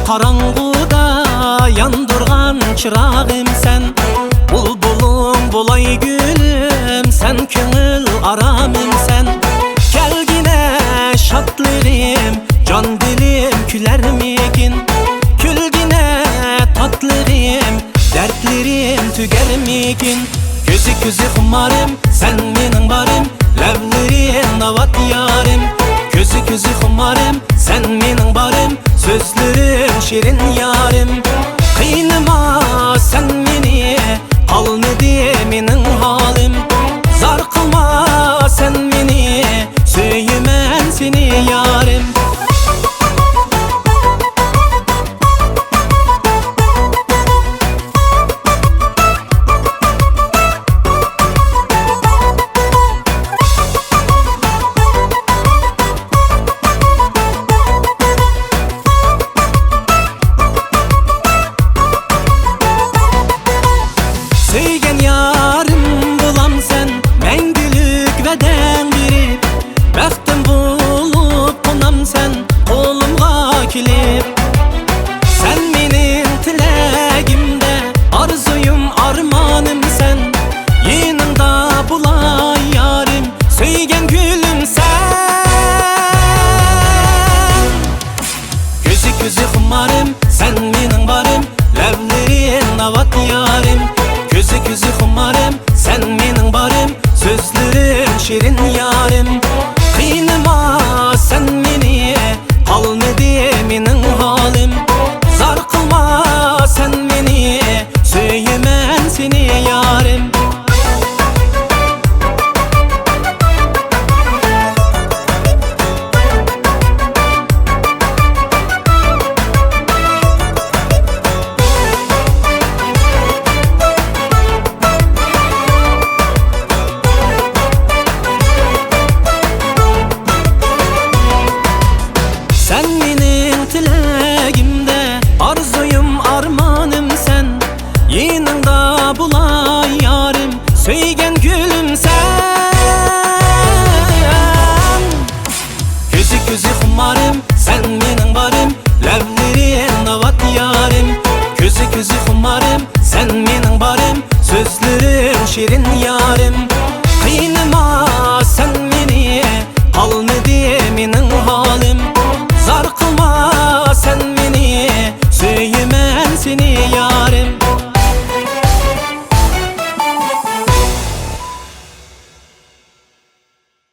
Karangıda yandırgan çırağım sen, bulbulum bulay gülüm sen, köngül aramım sen. Kelgine şatlırım, can dilim küler mikin? Külgine tatlırım, dertlerim tüger mikin? Gözü gözü kumarım, sen benim barım, levlerin avat yarım. Gözü gözü kumarım, sen benim barım, sözlerim şirin yarim. Kıynıma sen beni, kalmadı benim halim. Zar kılma sen beni, söylemem seni yarim. Söygen yarım bulam sen, mengülük ve dengirip. Bəxtim bulup konam sen, kolumga kilip. Sen benim tilegimde, arzuyum armanım sen. Yanımda bulay yarim, söygen gülüm sen. Gözü gözü kumarım, sen benim barım, levlerin avat yarim. Gözü gözü kumarım, sen benim barım, sözlerim şirin yarim. Kıynıma sen beni, kalmadı benim halim. Zar kılma sen beni, söylemem seni yarim. Sen benim tilegimde, arzuyum armanım sen. Yanımda bulay yarim, söygen gülüm sen. Gözü gözü kumarım, sen benim barım, levlerin avat yarim. Gözü gözü kumarım, sen benim barım, sözlerim şirin yarim. Kıynıma sen beni, kalmadı benim halim. Zar kılma sen beni, söylemem seni ya.